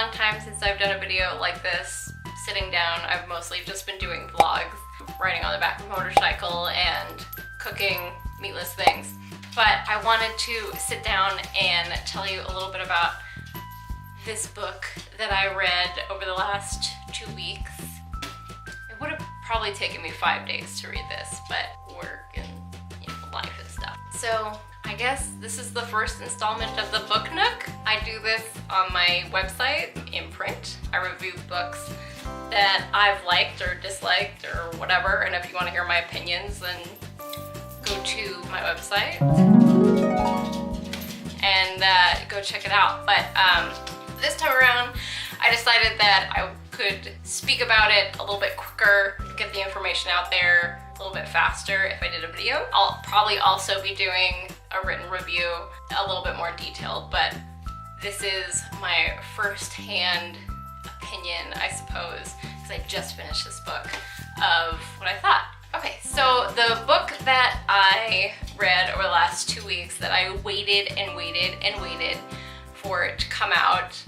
long time since I've done a video like this, sitting down. I've mostly just been doing vlogs, riding on the back of a motorcycle and cooking meatless things. But I wanted to sit down and tell you a little bit about this book that I read over the last 2 weeks. It would have probably taken me 5 days to read this, but work and life and stuff. So I guess this is the first installment of the Book Nook. I do this on my website in print. I review books that I've liked or disliked or whatever, and if you want to hear my opinions, then go to my website and go check it out. But this time around, I decided that I could speak about it a little bit quicker, get the information out there a little bit faster if I did a video. I'll probably also be doing a written review, a little bit more detailed, but this is my first-hand opinion, I suppose, because I just finished this book, of what I thought. Okay, so the book that I read over the last 2 weeks that I waited and waited and waited for it to come out,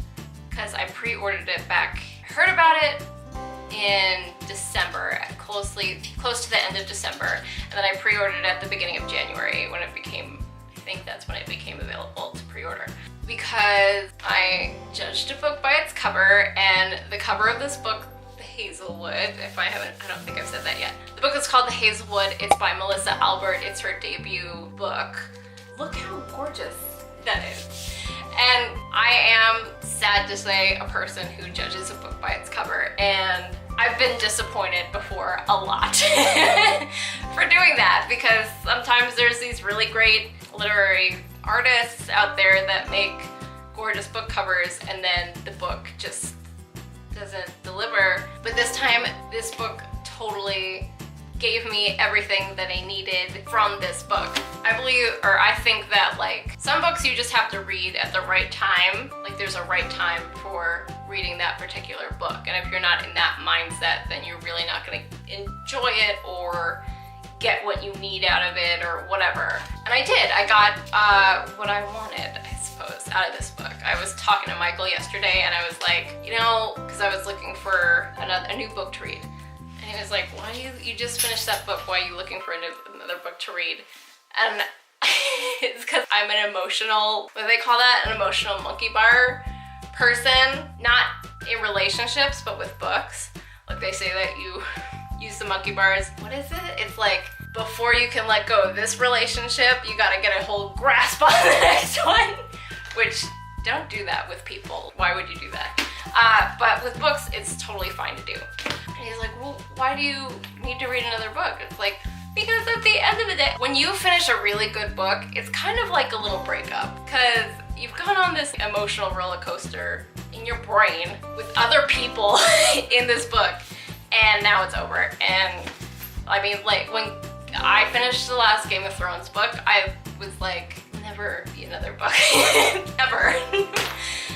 because I pre-ordered it back, heard about it in December, close to the end of December, and then I pre-ordered it at the beginning of January when it became, I think that's when it became available to pre-order. Because I judged a book by its cover, and the cover of this book, The Hazelwood, I don't think I've said that yet. The book is called The Hazelwood. It's by Melissa Albert. It's her debut book. Look how gorgeous that is. And I am, sad to say, a person who judges a book by its cover, and I've been disappointed before a lot for doing that, because sometimes there's these really great literary artists out there that make gorgeous book covers and then the book just doesn't deliver. But this time, this book totally gave me everything that I needed from this book. I think that like some books you just have to read at the right time. Like there's a right time for reading that particular book. And if you're not in that mindset, then you're really not gonna enjoy it or get what you need out of it or whatever. And I did. I got what I wanted, I suppose, out of this book. I was talking to Michael yesterday and I was like, because I was looking for a new book to read. And he was like, why you just finished that book, why are you looking for another book to read? And it's because I'm an emotional, what do they call that? An emotional monkey bar person. Not in relationships, but with books. Like they say that you use the monkey bars. What is it? It's like, before you can let go of this relationship, you gotta get a whole grasp on the next one. Which, don't do that with people. Why would you do that? But with books, it's totally fine to do. And he's like, well, why do you need to read another book? It's like, because at the end of the day, when you finish a really good book, it's kind of like a little breakup, because you've gone on this emotional roller coaster in your brain with other people in this book, and now it's over. And I mean, like when I finished the last Game of Thrones book, I was like, never be another book, ever.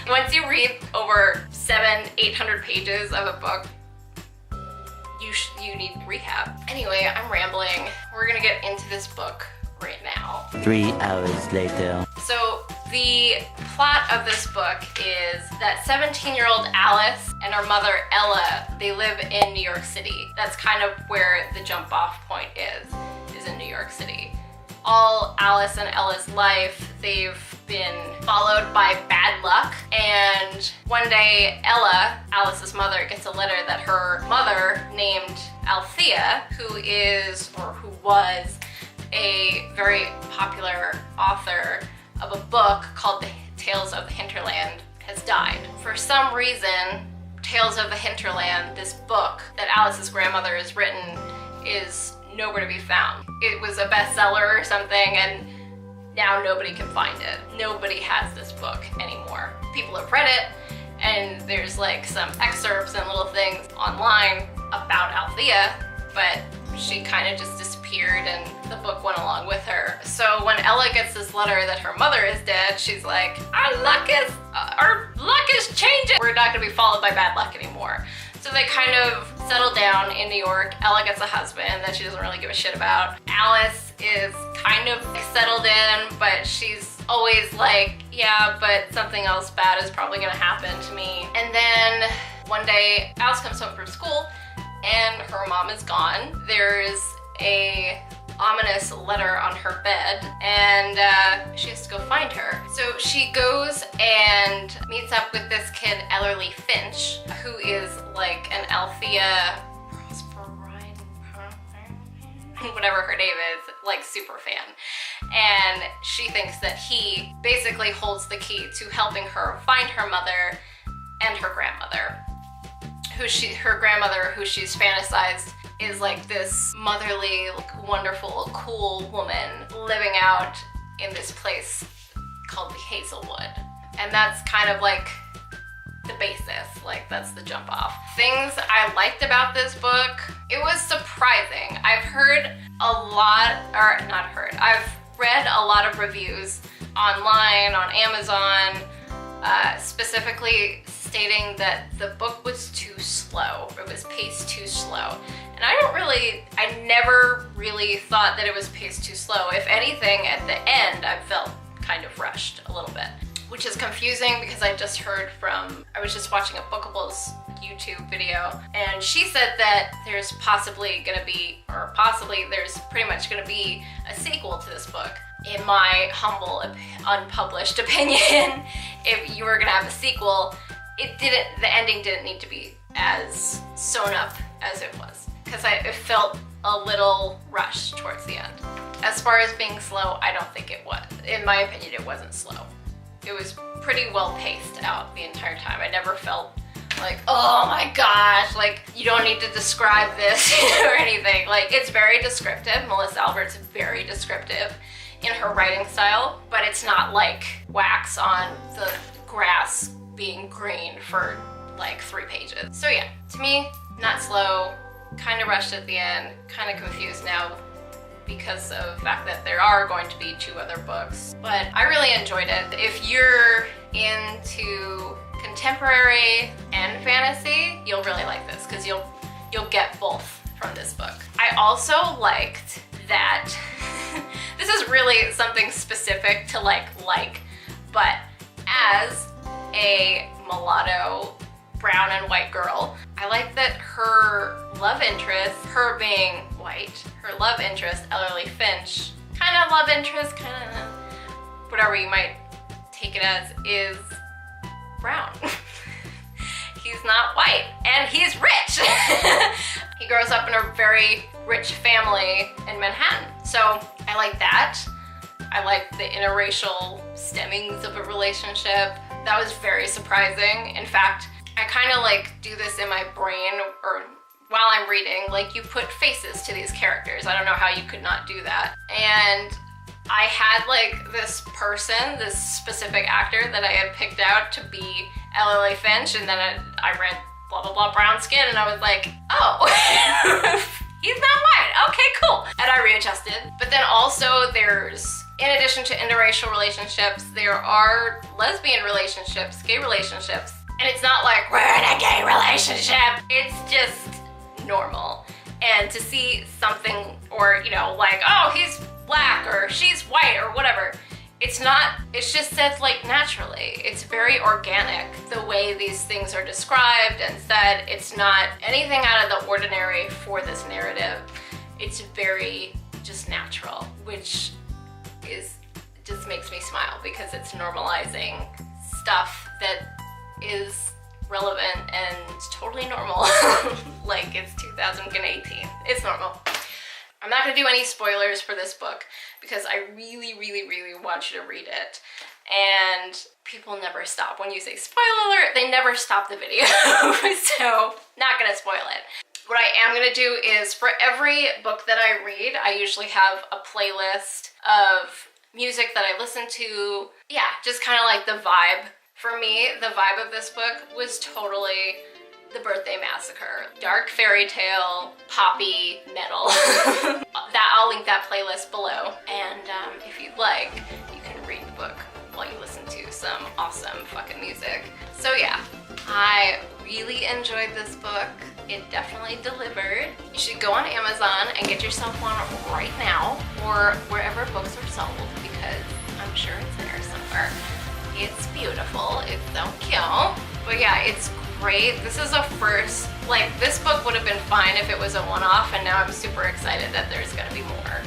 Once you read over 700-800 pages of a book, you need rehab. Anyway, I'm rambling. We're gonna get into this book right now. 3 hours later. So the plot of this book is that 17-year-old Alice and her mother Ella, they live in New York City. That's kind of where the jump off point is in New York City. All Alice and Ella's life, they've been followed by bad luck, and one day Ella, Alice's mother, gets a letter that her mother named Althea, who was a very popular author of a book called The Tales of the Hinterland, has died. For some reason, Tales of the Hinterland, this book that Alice's grandmother has written, is nowhere to be found. It was a bestseller or something, and now nobody can find it. Nobody has this book anymore. People have read it, and there's like some excerpts and little things online about Althea, but she kind of just disappeared and the book went along with her. So when Ella gets this letter that her mother is dead, she's like, our luck is changing. We're not gonna be followed by bad luck anymore. So they kind of settle down in New York. Ella gets a husband that she doesn't really give a shit about. Alice is kind of settled in, but she's always like, yeah, but something else bad is probably gonna happen to me. And then one day, Alice comes home from school and her mom is gone. There's a ominous letter on her bed, and she has to go find her. So she goes and meets up with this kid, Ellery Finch, who is like an Althea whatever her name is, like super fan. And she thinks that he basically holds the key to helping her find her mother and her grandmother. Her grandmother, who she's fantasized is like this motherly, like, wonderful, cool woman living out in this place called the Hazelwood. And that's kind of like the basis, like that's the jump off. Things I liked about this book, it was surprising. I've heard a lot, or not heard, I've read a lot of reviews online, on Amazon, specifically stating that the book was too slow, or it was paced too slow. And I never really thought that it was paced too slow. If anything, at the end, I felt kind of rushed a little bit, which is confusing because I was just watching a Bookables YouTube video, and she said that there's there's pretty much gonna be a sequel to this book. In my humble, unpublished opinion, if you were gonna have a sequel, the ending didn't need to be as sewn up as it was, because it felt a little rushed towards the end. As far as being slow, I don't think it was. In my opinion, it wasn't slow. It was pretty well paced out the entire time. I never felt like, oh my gosh, like you don't need to describe this or anything. Like, it's very descriptive. Melissa Albert's very descriptive in her writing style, but it's not like wax on the grass being green for like 3 pages. So yeah, to me, not slow, kind of rushed at the end, kind of confused now because of the fact that there are going to be 2 other books. But I really enjoyed it. If you're into contemporary and fantasy, you'll really like this, because you'll get both from this book. I also liked that this is really something specific to like, but as a mulatto brown and white girl, I like that her love interest, her being white, her love interest, Ellery Finch, kind of love interest, kind of whatever you might take it as, is brown. He's not white, and he's rich. He grows up in a very rich family in Manhattan. So I like that. I like the interracial stemmings of a relationship. That was very surprising. In fact, I kind of like do this in my brain, or while I'm reading, like you put faces to these characters. I don't know how you could not do that. And I had like this person, this specific actor that I had picked out to be Ellery Finch, and then I read blah blah blah brown skin, and I was like, oh, he's not white, okay, cool. And I readjusted. But then also there's, in addition to interracial relationships, there are lesbian relationships, gay relationships, and it's not like we're in a gay relationship, it's just normal. And to see something, or like, oh, he's black or she's white or whatever, it's just said like naturally. It's very organic the way these things are described and said. It's not anything out of the ordinary for this narrative. It's very just natural, which just makes me smile, because it's normalizing stuff that is relevant and totally normal. Like, it's 2018. It's normal. I'm not gonna do any spoilers for this book because I really, really, really want you to read it. And people never stop. When you say spoiler alert, they never stop the video. So, not gonna spoil it. What I am gonna do is, for every book that I read, I usually have a playlist of music that I listen to. Yeah, just kind of like the vibe. For me, the vibe of this book was totally The Birthday Massacre. Dark fairy tale, poppy, metal. I'll link that playlist below. And if you'd like, you can read the book while you listen to some awesome fucking music. So yeah, I really enjoyed this book. It definitely delivered. You should go on Amazon and get yourself one right now, or wherever books are sold, because I'm sure it's there somewhere. It's beautiful. It's so cute. But yeah, it's great. This is a first, like, this book would have been fine if it was a one-off, and now I'm super excited that there's gonna be more.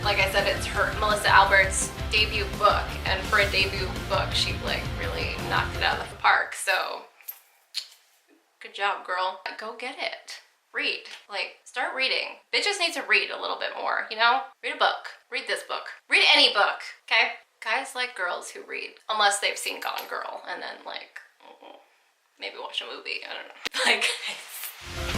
Like I said, it's Melissa Albert's debut book, and for a debut book, she like really knocked it out of the park. So good job, girl. Go get it. Read. Like, start reading. Bitches need to read a little bit more, you know? Read a book. Read this book. Read any book, okay? Guys like girls who read, unless they've seen Gone Girl, and then like maybe watch a movie. I don't know. Like.